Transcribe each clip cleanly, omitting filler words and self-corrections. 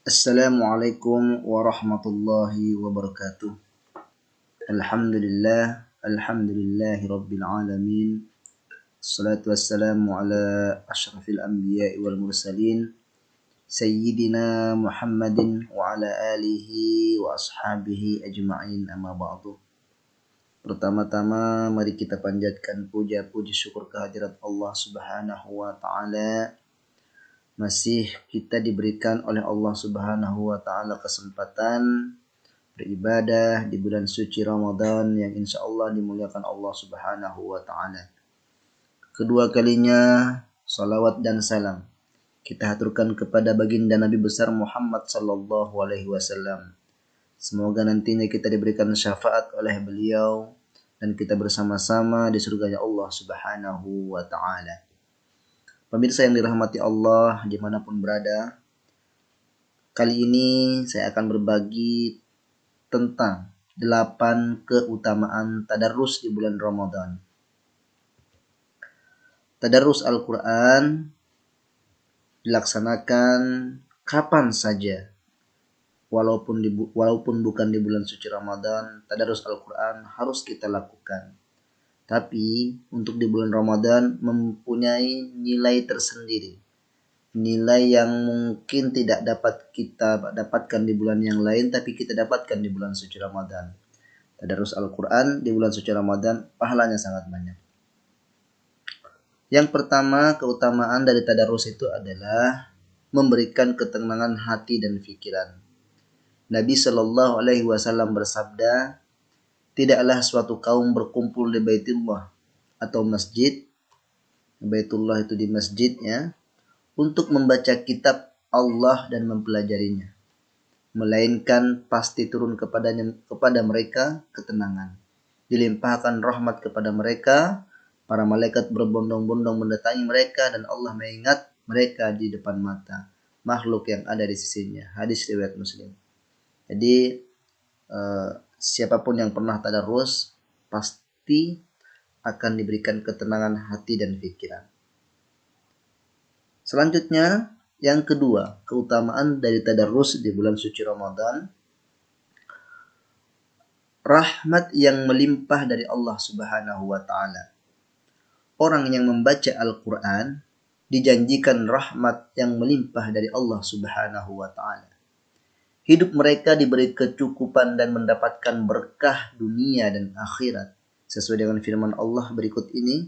Assalamualaikum warahmatullahi wabarakatuh. Alhamdulillahi rabbil alamin. Assalatu wassalamu ala asyrafil anbiya'i wal mursalin Sayyidina Muhammadin wa ala alihi wa ashabihi ajma'in, amma ba'du. Pertama-tama mari kita panjatkan puja-puji syukur kehadirat Allah Subhanahu wa ta'ala. Masih kita diberikan oleh Allah Subhanahu wa ta'ala kesempatan beribadah di bulan suci Ramadan yang insya Allah dimuliakan Allah Subhanahu wa ta'ala. Kedua kalinya salawat dan salam kita haturkan kepada baginda Nabi besar Muhammad sallallahu alaihi wasallam. Semoga nantinya kita diberikan syafaat oleh beliau dan kita bersama-sama di surganya Allah Subhanahu wa ta'ala. Pemirsa yang dirahmati Allah dimanapun berada, kali ini saya akan berbagi tentang 8 keutamaan tadarrus di bulan Ramadan. Tadarrus Al-Quran dilaksanakan kapan saja, walaupun bukan di bulan suci Ramadan. Tadarrus Al-Quran harus kita lakukan. Tapi untuk di bulan Ramadan mempunyai nilai tersendiri. Nilai yang mungkin tidak dapat kita dapatkan di bulan yang lain, tapi kita dapatkan di bulan suci Ramadan. Tadarrus Al-Quran di bulan suci Ramadan pahalanya sangat banyak. Yang pertama, keutamaan dari tadarrus itu adalah memberikan ketenangan hati dan pikiran. Nabi Shallallahu Alaihi Wasallam bersabda, tidaklah suatu kaum berkumpul di Baitullah atau masjid, Baitullah itu di masjid ya, untuk membaca kitab Allah dan mempelajarinya, melainkan pasti turun kepada mereka ketenangan, dilimpahkan rahmat kepada mereka, para malaikat berbondong-bondong mendatangi mereka dan Allah mengingat mereka di depan mata makhluk yang ada di sisinya. Hadis riwayat Muslim. Jadi siapapun yang pernah tadarrus pasti akan diberikan ketenangan hati dan pikiran. Selanjutnya, yang kedua, keutamaan dari tadarrus di bulan suci Ramadan, rahmat yang melimpah dari Allah Subhanahu wa ta'ala. Orang yang membaca Al-Quran dijanjikan rahmat yang melimpah dari Allah Subhanahu wa ta'ala. Hidup mereka diberi kecukupan dan mendapatkan berkah dunia dan akhirat. Sesuai dengan firman Allah berikut ini,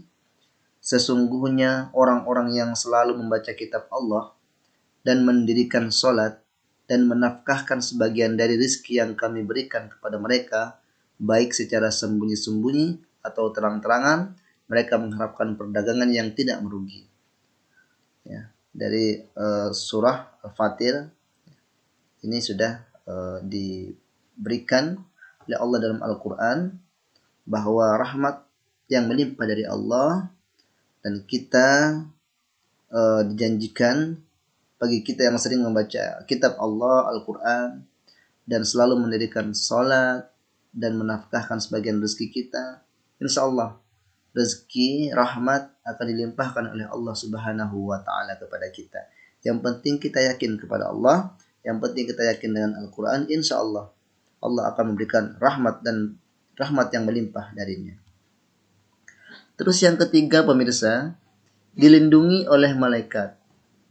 sesungguhnya orang-orang yang selalu membaca kitab Allah dan mendirikan sholat dan menafkahkan sebagian dari rizki yang kami berikan kepada mereka, baik secara sembunyi-sembunyi atau terang-terangan, mereka mengharapkan perdagangan yang tidak merugi. Ya, dari surah Al-Fatir. Ini sudah diberikan oleh Allah dalam Al-Quran bahwa rahmat yang melimpah dari Allah, dan kita dijanjikan bagi kita yang sering membaca kitab Allah, Al-Quran, dan selalu mendirikan sholat dan menafkahkan sebagian rezeki kita, insya Allah rezeki rahmat akan dilimpahkan oleh Allah Subhanahu wa ta'ala kepada kita. Yang penting kita yakin kepada Allah, yang penting kita yakin dengan Al-Quran, insya Allah Allah akan memberikan rahmat dan rahmat yang melimpah darinya. Terus yang ketiga, pemirsa, dilindungi oleh malaikat.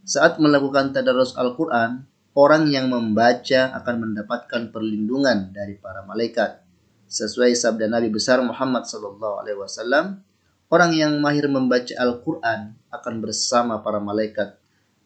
Saat melakukan tadarrus Al-Quran, orang yang membaca akan mendapatkan perlindungan dari para malaikat. Sesuai sabda Nabi besar Muhammad SAW, orang yang mahir membaca Al-Quran akan bersama para malaikat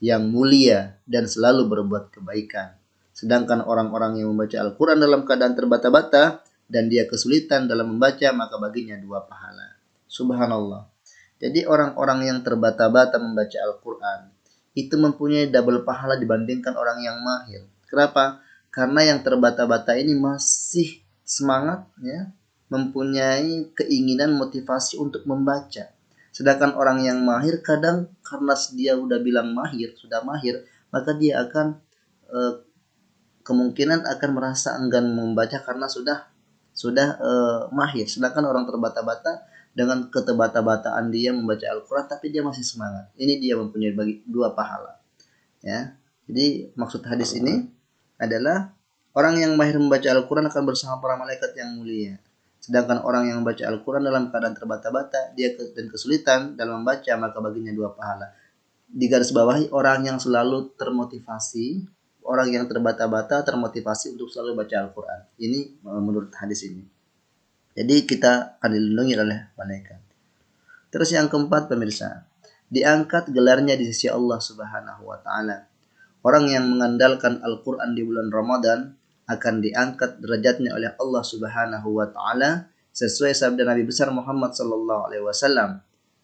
yang mulia dan selalu berbuat kebaikan. Sedangkan orang-orang yang membaca Al-Quran dalam keadaan terbata-bata dan dia kesulitan dalam membaca, maka baginya 2 pahala. Subhanallah. Jadi orang-orang yang terbata-bata membaca Al-Quran itu mempunyai double pahala dibandingkan orang yang mahir. Kenapa? Karena yang terbata-bata ini masih semangat ya, mempunyai keinginan motivasi untuk membaca. Sedangkan orang yang mahir kadang karena dia sudah bilang mahir, sudah mahir, maka dia akan kemungkinan akan merasa enggan membaca karena sudah mahir. Sedangkan orang terbata-bata dengan ketebata-bataan dia membaca Al-Quran tapi dia masih semangat. Ini dia mempunyai 2 pahala. Ya. Jadi maksud hadis ini, adalah orang yang mahir membaca Al-Quran akan bersama para malaikat yang mulia. Sedangkan orang yang membaca Al-Quran dalam keadaan terbata-bata, dan kesulitan dalam membaca, maka baginya 2 pahala. Di garis bawahi, orang yang selalu termotivasi, orang yang terbata-bata termotivasi untuk selalu baca Al-Quran. Ini menurut hadis ini. Jadi kita akan dilindungi oleh malaikat. Terus yang keempat pemirsa, diangkat gelarnya di sisi Allah Subhanahu wa taala. Orang yang mengandalkan Al-Quran di bulan Ramadan akan diangkat derajatnya oleh Allah Subhanahu wa taala sesuai sabda Nabi besar Muhammad sallallahu alaihi wasallam.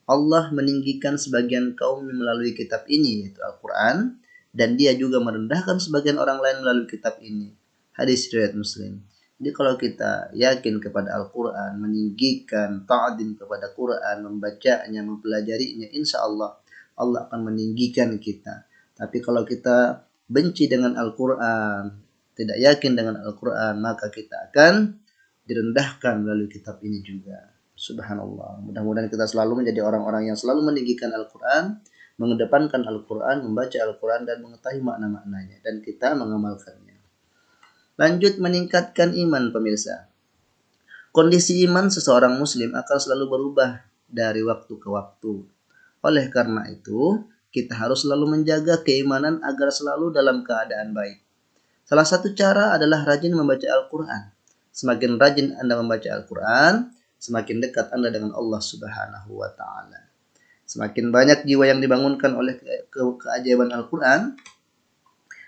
Allah meninggikan sebagian kaum melalui kitab ini, yaitu Al-Quran, dan dia juga merendahkan sebagian orang lain melalui kitab ini. Hadis riwayat Muslim. Jadi kalau kita yakin kepada Al-Quran, meninggikan ta'zim kepada Quran, membacanya, mempelajarinya, insya Allah Allah akan meninggikan kita. Tapi kalau kita benci dengan Al-Quran, tidak yakin dengan Al-Quran, maka kita akan direndahkan melalui kitab ini juga. Subhanallah. Mudah-mudahan kita selalu menjadi orang-orang yang selalu meninggikan Al-Quran, mengedepankan Al-Quran, membaca Al-Quran, dan mengetahui makna-maknanya, dan kita mengamalkannya. Lanjut, meningkatkan iman pemirsa. Kondisi iman seseorang muslim akan selalu berubah dari waktu ke waktu. Oleh karena itu, kita harus selalu menjaga keimanan agar selalu dalam keadaan baik. Salah satu cara adalah rajin membaca Al-Quran. Semakin rajin Anda membaca Al-Quran, semakin dekat Anda dengan Allah Subhanahu wa taala. Semakin banyak jiwa yang dibangunkan oleh keajaiban Al-Quran,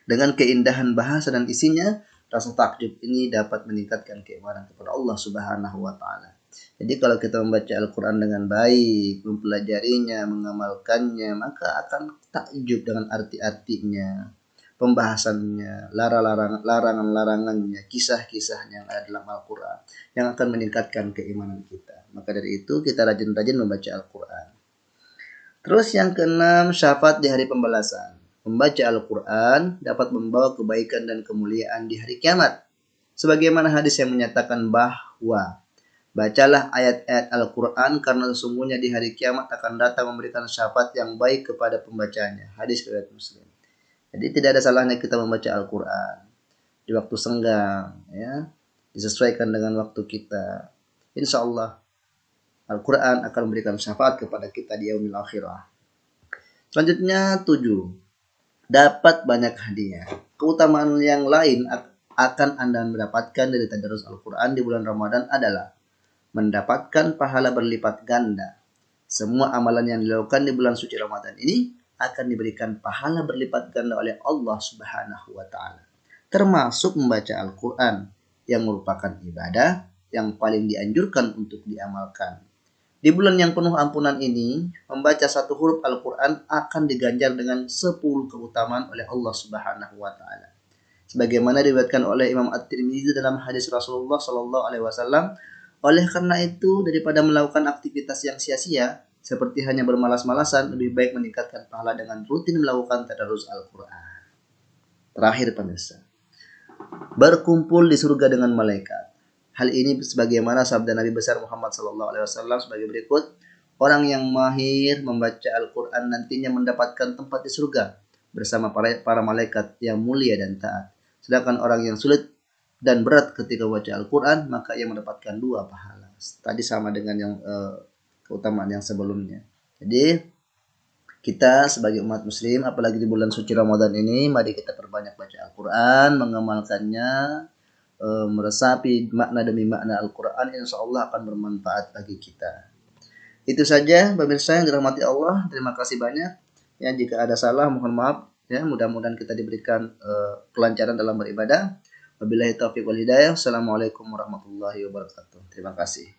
dengan keindahan bahasa dan isinya, rasa takjub ini dapat meningkatkan keimanan kepada Allah Subhanahu wa taala. Jadi kalau kita membaca Al-Quran dengan baik, mempelajarinya, mengamalkannya, maka akan takjub dengan arti-artinya, pembahasannya, larangan-larangannya, kisah-kisahnya yang ada dalam Al-Quran, yang akan meningkatkan keimanan kita. Maka dari itu kita rajin-rajin membaca Al-Quran. Terus yang keenam, syafaat di hari pembalasan. Membaca Al-Quran dapat membawa kebaikan dan kemuliaan di hari kiamat. Sebagaimana hadis yang menyatakan bahwa bacalah ayat-ayat Al-Quran karena sesungguhnya di hari kiamat akan datang memberikan syafaat yang baik kepada pembacanya. Hadis riwayat Muslim. Jadi tidak ada salahnya kita membaca Al-Quran di waktu senggang, ya, disesuaikan dengan waktu kita. Insya Allah Al-Quran akan memberikan syafaat kepada kita di yaumil akhirah. Selanjutnya 7. Dapat banyak hadiah. Keutamaan yang lain akan Anda mendapatkan dari tadarus Al-Quran di bulan Ramadan adalah mendapatkan pahala berlipat ganda. Semua amalan yang dilakukan di bulan suci Ramadan ini akan diberikan pahala berlipat ganda oleh Allah Subhanahu wa taala. Termasuk membaca Al-Quran yang merupakan ibadah yang paling dianjurkan untuk diamalkan. Di bulan yang penuh ampunan ini, membaca satu huruf Al-Quran akan diganjar dengan 10 keutamaan oleh Allah Subhanahu wa taala. Sebagaimana diriwayatkan oleh Imam At-Tirmidzi dalam hadis Rasulullah sallallahu alaihi wasallam, oleh karena itu daripada melakukan aktivitas yang sia-sia seperti hanya bermalas-malasan, lebih baik meningkatkan pahala dengan rutin melakukan tadarus Al-Quran. Terakhir pemirsa, berkumpul di surga dengan malaikat. Hal ini sebagaimana sabda Nabi besar Muhammad SAW sebagai berikut. Orang yang mahir membaca Al-Quran nantinya mendapatkan tempat di surga bersama para malaikat yang mulia dan taat. Sedangkan orang yang sulit dan berat ketika membaca Al-Quran, maka ia mendapatkan 2 pahala. Tadi sama dengan yang keutamaan yang sebelumnya. Jadi kita sebagai umat muslim, apalagi di bulan suci Ramadan ini, mari kita perbanyak baca Al-Quran, mengamalkannya, meresapi makna demi makna Al-Quran, insya Allah akan bermanfaat bagi kita. Itu saja pemirsa yang dirahmati Allah. Terima kasih banyak. Ya, jika ada salah mohon maaf. Ya, mudah-mudahan kita diberikan kelancaran dalam beribadah. Wabillahi taufiq wal hidayah. Assalamualaikum warahmatullahi wabarakatuh. Terima kasih.